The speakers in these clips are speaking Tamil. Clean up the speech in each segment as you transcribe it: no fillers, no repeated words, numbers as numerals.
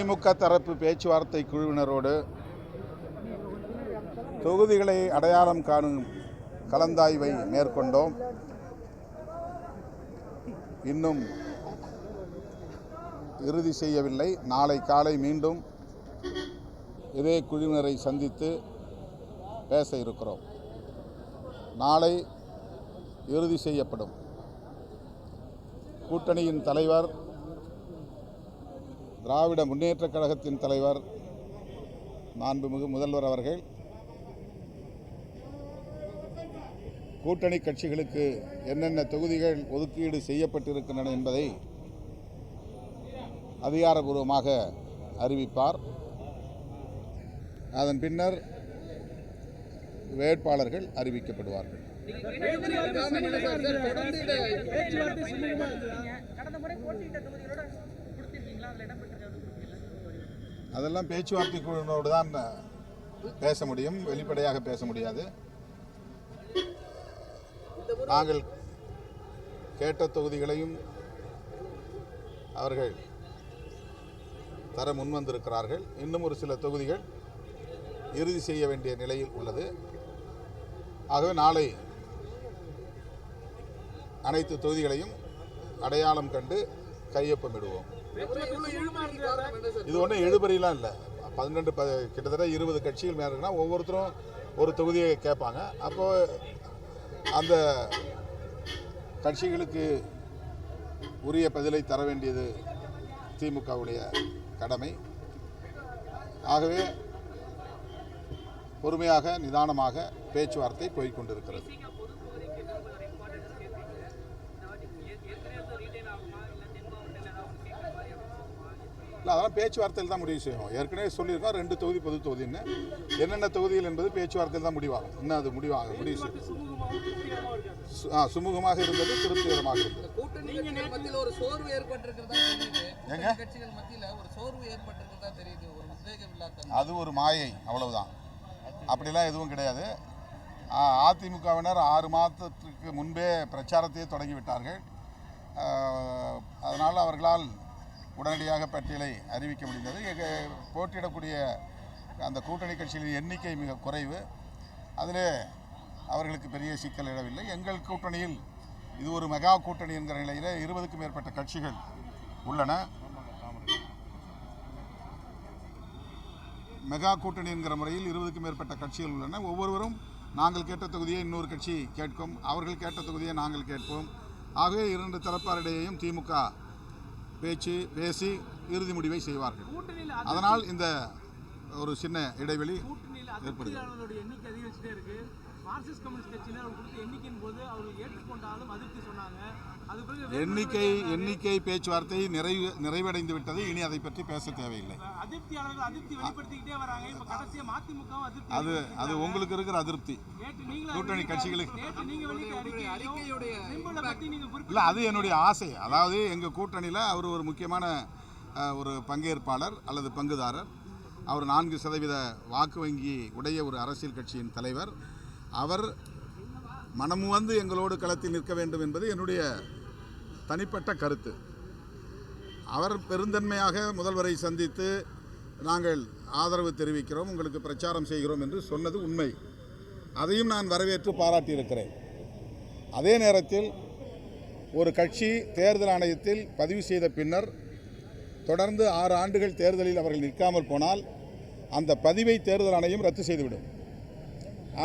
திமுக தரப்பு பேச்சுவார்த்தை குழுவினரோடு தொகுதிகளை அடையாளம் காணும் கலந்தாய்வை மேற்கொண்டோம். இன்னும் இறுதி செய்யவில்லை. நாளை காலை மீண்டும் இதே குழுவினரை சந்தித்து பேச இருக்கிறோம். நாளை இறுதி செய்யப்படும். கூட்டணியின் தலைவர், திராவிட முன்னேற்றக் கழகத்தின் தலைவர் மாண்புமிகு முதல்வர் அவர்கள் கூட்டணி கட்சிகளுக்கு என்னென்ன தொகுதிகள் ஒதுக்கீடு செய்யப்பட்டிருக்கின்றன என்பதை அதிகாரபூர்வமாக அறிவிப்பார். அதன் பின்னர் வேட்பாளர்கள் அறிவிக்கப்படுவார்கள். அதெல்லாம் பேச்சுவார்த்தை குழுவினோடு தான் பேச முடியும், வெளிப்படையாக பேச முடியாது. நாங்கள் கேட்ட தொகுதிகளையும் அவர்கள் தர முன்வந்திருக்கிறார்கள். இன்னும் ஒரு சில தொகுதிகள் இறுதி செய்ய வேண்டிய நிலையில் உள்ளது. ஆகவே நாளை அனைத்து தொகுதிகளையும் அடையாளம் கண்டு கையொப்பமிடுவோம். இது ஒன்றும் எழுபறியெல்லாம் இல்லை. 12 கிட்டத்தட்ட 20 கட்சிகள் மேலே இருக்குன்னா ஒவ்வொருத்தரும் ஒரு தொகுதியை கேட்பாங்க. அப்போது அந்த கட்சிகளுக்கு உரிய பதிலை தர வேண்டியது திமுகவுடைய கடமை. ஆகவே பொறுமையாக நிதானமாக பேச்சுவார்த்தை போய்கொண்டிருக்கிறது. இல்லை, அதெல்லாம் பேச்சுவார்த்தையில் தான் முடிவு செய்யணும். ஏற்கனவே சொல்லியிருக்கோம் 2 தொகுதி பொது தொகுதின்னு. என்னென்ன தொகுதிகள் என்பது பேச்சுவார்த்தையில் தான் முடிவாகும். இன்னும் அது முடிவு சுமூகமாக இருந்தது, திருப்திகரமாக இருந்தது. அது ஒரு மாயை, அவ்வளவுதான். அப்படிலாம் எதுவும் கிடையாது. அதிமுகவினர் 6 மாதத்திற்கு முன்பே பிரச்சாரத்தையே தொடங்கிவிட்டார்கள். அதனால் அவர்களால் உடனடியாக பட்டியலை அறிவிக்க முடிந்தது. போட்டியிடக்கூடிய அந்த கூட்டணி கட்சிகளின் எண்ணிக்கை மிக குறைவு. அதிலே அவர்களுக்கு பெரிய சிக்கல் எழவில்லை. எங்கள் கூட்டணியில் இது ஒரு மெகா கூட்டணி என்கிற நிலையில் 20க்கும் மேற்பட்ட கட்சிகள் உள்ளன. மெகா கூட்டணி என்கிற முறையில் 20க்கும் மேற்பட்ட கட்சிகள் உள்ளன. ஒவ்வொருவரும் நாங்கள் கேட்ட தொகுதியை இன்னொரு கட்சி கேட்கும், அவர்கள் கேட்ட தொகுதியை நாங்கள் கேட்போம். ஆகவே 2 தரப்பாரிடையேயும் திமுக பேசி இறுதி முடிவை செய்வார்கள். அதனால் இந்த ஒரு சின்ன இடைவெளி ஏற்படுகிறது. எண்ணிக்கை பேச்சுவார்த்தை நிறைவடைந்து விட்டது. இனி அதை பற்றி பேச தேவையில்லை. அது உங்களுக்கு இருக்கிற அதிருப்தி. கூட்டணி கட்சிகளுக்கு இல்லை, அது என்னுடைய ஆசை. அதாவது எங்கள் கூட்டணியில் அவர் ஒரு முக்கியமான ஒரு பங்கேற்பாளர் அல்லது பங்குதாரர். அவர் 4% வாக்கு வங்கி உடைய ஒரு அரசியல் கட்சியின் தலைவர். அவர் மனமு வந்து எங்களோடு களத்தில் நிற்க வேண்டும் என்பது என்னுடைய தனிப்பட்ட கருத்து. அவர் பெருந்தன்மையாக முதல்வரை சந்தித்து நாங்கள் ஆதரவு தெரிவிக்கிறோம், உங்களுக்கு பிரச்சாரம் செய்கிறோம் என்று சொன்னது உண்மை. அதையும் நான் வரவேற்று பாராட்டியிருக்கிறேன். அதே நேரத்தில் ஒரு கட்சி தேர்தல் ஆணையத்தில் பதிவு செய்த பின்னர் தொடர்ந்து 6 ஆண்டுகள் தேர்தலில் அவர்கள் நிற்காமல் போனால் அந்த பதிவை தேர்தல் ஆணையம் ரத்து செய்துவிடும்.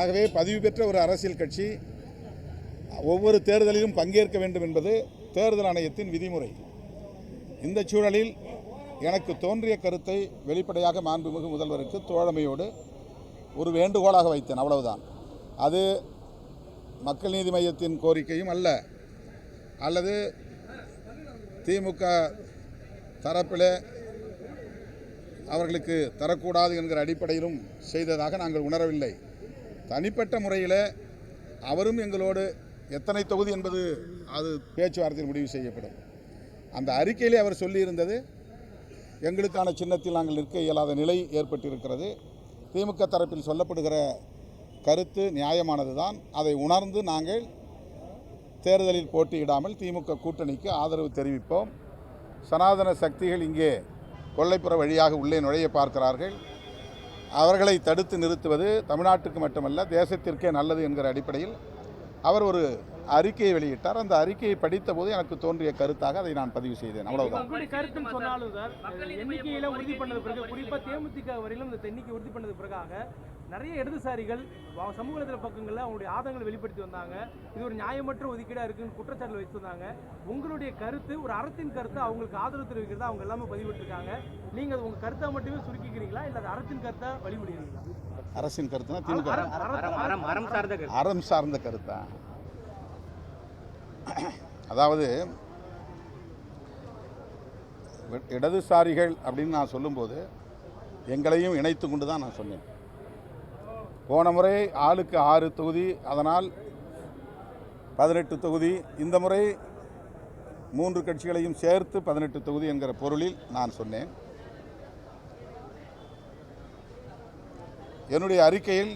ஆகவே பதிவு பெற்ற ஒரு அரசியல் கட்சி ஒவ்வொரு தேர்தலிலும் பங்கேற்க வேண்டும் என்பது தேர்தல் ஆணையத்தின் விதிமுறை. இந்த சூழலில் எனக்கு தோன்றிய கருத்தை வெளிப்படையாக மாண்புமிகு முதல்வருக்கு தோழமையோடு ஒரு வேண்டுகோளாக வைத்தேன், அவ்வளவுதான். அது மக்கள் நீதி மையத்தின் கோரிக்கையும் அல்ல, அல்லது திமுக தரப்பில் அவர்களுக்கு தரக்கூடாது என்கிற அடிப்படையிலும் செய்ததாக நாங்கள் உணரவில்லை. தனிப்பட்ட முறையில் அவரும் எங்களோடு எத்தனை தொகுதி என்பது அது பேச்சுவார்த்தையில் முடிவு செய்யப்படும். அந்த அறிக்கையிலே அவர் சொல்லியிருந்தது எங்களுக்கான சின்னத்தில் நாங்கள் நிற்க இயலாத நிலை ஏற்பட்டிருக்கிறது. திமுக தரப்பில் சொல்லப்படுகிற கருத்து நியாயமானது தான். அதை உணர்ந்து நாங்கள் தேர்தலில் போட்டியிடாமல் திமுக கூட்டணிக்கு ஆதரவு தெரிவிப்போம். சனாதன சக்திகள் இங்கே கொல்லைப்புற வழியாக உள்ளே நுழைய பார்க்கிறார்கள். அவர்களை தடுத்து நிறுத்துவது தமிழ்நாட்டுக்கு மட்டுமல்ல தேசத்திற்கே நல்லது என்கிற அடிப்படையில் அவர் ஒரு அறிக்கையை வெளியிட்டார். அந்த அறிக்கையை படித்த போது எனக்கு தோன்றிய கருத்தாக அதை நான் பதிவு செய்தேன். அவ்வளவுதான். எண்ணிக்கையில உறுதி பண்ணது பிறகு குறிப்பா தேமுதிக வரையிலும் இந்த எண்ணிக்கை உறுதி பண்ணது பிறகாக நிறைய இடதுசாரிகள் சமூக வலைதள பக்கங்களில் அவங்களுடைய ஆதங்கங்களை வெளிப்படுத்தி வந்தாங்க. இது ஒரு நியாயமற்ற ஒதுக்கீடா இருக்குன்னு குற்றச்சாட்டு வச்சு வந்தாங்க. உங்களுடைய கருத்து ஒரு அறத்தின் கருத்தை அவங்களுக்கு ஆதரவு தெரிவிக்கிறதா அவங்க எல்லாமே பதிவிட்டிருக்காங்க. நீங்க அது உங்க கருத்தை மட்டுமே சுருக்கிக்கிறீங்களா இல்ல அது அறத்தின் கருத்தை வழிபடுகிறீங்களா? அரசின் கருத்துனா திமுக அறம் சார்ந்த கருத்தா? அதாவது இடதுசாரிகள் அப்படின்னு நான் சொல்லும்போது எங்களையும் இணைத்து கொண்டு தான் நான் சொன்னேன். போன முறை ஆளுக்கு 6 தொகுதி, அதனால் 18 தொகுதி. இந்த முறை 3 கட்சிகளையும் சேர்த்து 18 தொகுதி என்கிற பொருளில் நான் சொன்னேன். என்னுடைய அறிக்கையில்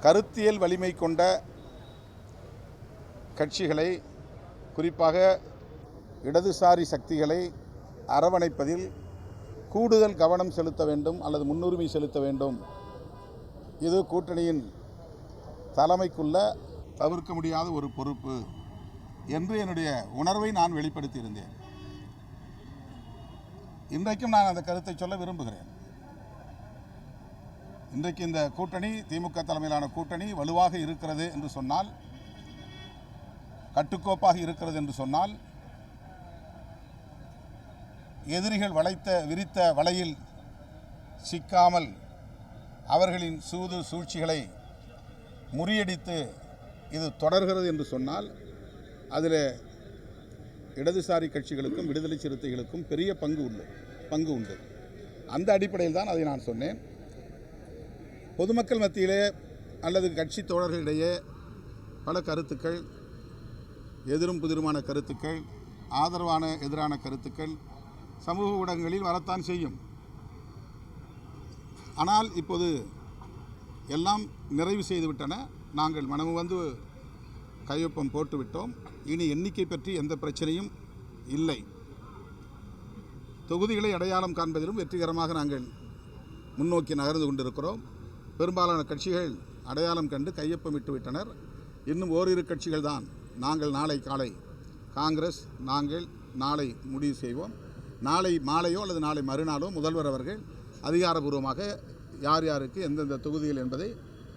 கருத்தியல் வலிமை கொண்ட கட்சிகளை, குறிப்பாக இடதுசாரி சக்திகளை அரவணைப்பதில் கூடுதல் கவனம் செலுத்த வேண்டும் அல்லது முன்னுரிமை செலுத்த வேண்டும். இது கூட்டணியின் தலைமைக்குள்ள தவிர்க்க முடியாத ஒரு பொறுப்பு என்று என்னுடைய உணர்வை நான் வெளிப்படுத்தியிருந்தேன். இன்றைக்கும் நான் அந்த கருத்தை சொல்ல விரும்புகிறேன். இன்றைக்கு இந்த கூட்டணி, திமுக தலைமையிலான கூட்டணி வலுவாக இருக்கிறது என்று சொன்னால், கட்டுக்கோப்பாக இருக்கிறது என்று சொன்னால், எதிரிகள் விரித்த வலையில் சிக்காமல் அவர்களின் சூது சூழ்ச்சிகளை முறியடித்து இது தொடர்கிறது என்று சொன்னால், அதில் இடதுசாரி கட்சிகளுக்கும் விடுதலை சிறுத்தைகளுக்கும் பெரிய பங்கு உண்டு. அந்த அடிப்படையில் தான் அதை நான் சொன்னேன். பொதுமக்கள் மத்தியிலே அல்லது கட்சி தோழர்களிடையே பல கருத்துக்கள், எதிரும் புதிருமான கருத்துக்கள், ஆதரவான எதிரான கருத்துக்கள் சமூக ஊடகங்களில் வரத்தான் செய்யும். ஆனால் இப்போது எல்லாம் நிறைவு செய்துவிட்டன. நாங்கள் மனமு வந்து கையொப்பம் போட்டுவிட்டோம். இனி எண்ணிக்கை பற்றி எந்த பிரச்சனையும் இல்லை. தொகுதிகளை அடையாளம் காண்பதிலும் வெற்றிகரமாக நாங்கள் முன்னோக்கி நகர்ந்து கொண்டிருக்கிறோம். பெரும்பாலான கட்சிகள் அடையாளம் கண்டு கையொப்பமிட்டு விட்டனர். இன்னும் ஓரிரு கட்சிகள் தான். நாங்கள் நாளை காலை காங்கிரஸ் நாங்கள் நாளை முடிவு செய்வோம். நாளை மாலையோ அல்லது நாளை மறுநாளோ முதல்வர் அவர்கள் அதிகாரபூர்வமாக யார் யாருக்கு எந்தெந்த தொகுதிகள் என்பதை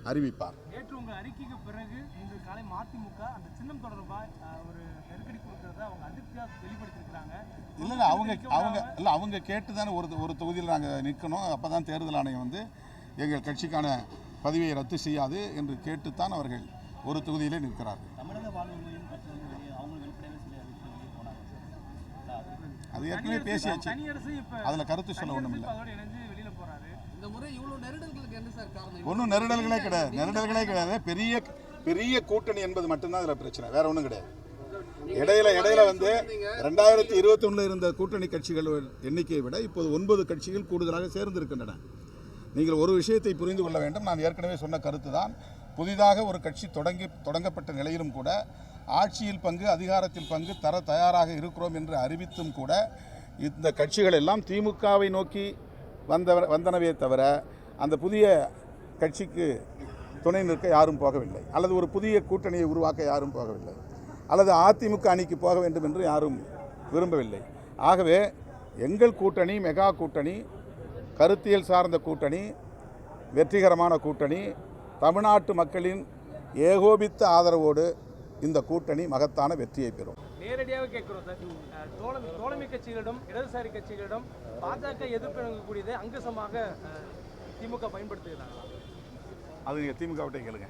அறிவிப்பார். நேற்று உங்கள் அறிக்கைக்கு பிறகு இன்று காலை மதிமுக அந்த சின்னம் தொடர்பாக ஒரு நெருக்கடி கொடுக்கறத அவங்க அதிருப்தியாக வெளிப்படுத்தியிருக்கிறாங்க. அவங்க கேட்டு தானே ஒரு தொகுதியில் நாங்கள் நிற்கணும். அப்போ தான் தேர்தல் ஆணையம் வந்து எங்கள் கட்சிக்கான பதிவை ரத்து செய்யாது என்று கேட்டுத்தான் அவர்கள் ஒரு தொகுதியிலே நிற்கிறார்கள். அது ஏற்கனவே பேசியாச்சு. அதில் கருத்து சொல்ல ஒன்றும் இல்லை. ஒன்றும் நெருடல்களே கிடையாது. பெரிய கூட்டணி என்பது மட்டும்தான் அதில் பிரச்சனை, வேற ஒன்றும் கிடையாது. இடையில வந்து 2021 இருந்த கூட்டணி கட்சிகள் எண்ணிக்கையை விட இப்போது 9 கட்சிகள் கூடுதலாக சேர்ந்திருக்கின்றன. நீங்கள் ஒரு விஷயத்தை புரிந்து கொள்ள வேண்டும். நான் ஏற்கனவே சொன்ன கருத்து தான். புதிதாக ஒரு கட்சி தொடங்கப்பட்ட நிலையிலும் கூட ஆட்சியில் பங்கு, அதிகாரத்தில் பங்கு தர தயாராக இருக்கிறோம் என்று அறிவித்தும் கூட இந்த கட்சிகள் எல்லாம் திமுகவை நோக்கி வந்தனவே தவிர அந்த புதிய கட்சிக்கு துணை நிற்க யாரும் போகவில்லை, அல்லது ஒரு புதிய கூட்டணியை உருவாக்க யாரும் போகவில்லை, அல்லது அதிமுக அணிக்கு போக வேண்டும் என்று யாரும் விரும்பவில்லை. ஆகவே எங்கள் கூட்டணி மெகா கூட்டணி, கருத்தியல் சார்ந்த கூட்டணி, வெற்றிகரமான கூட்டணி, தமிழ்நாட்டு மக்களின் ஏகோபித்த ஆதரவோடு இந்த கூட்டணி மகத்தான வெற்றியை பெறும். நேரடியாக கேட்கிறோம் சார், தோழமை கட்சிகளிடம் இடதுசாரி கட்சிகளிடம் பாஜக எதிர்ப்பு கூடியதை அங்கசமாக திமுக பயன்படுத்துகிறாங்களா? அது நீங்கள் திமுக விட்டே கேளுங்க.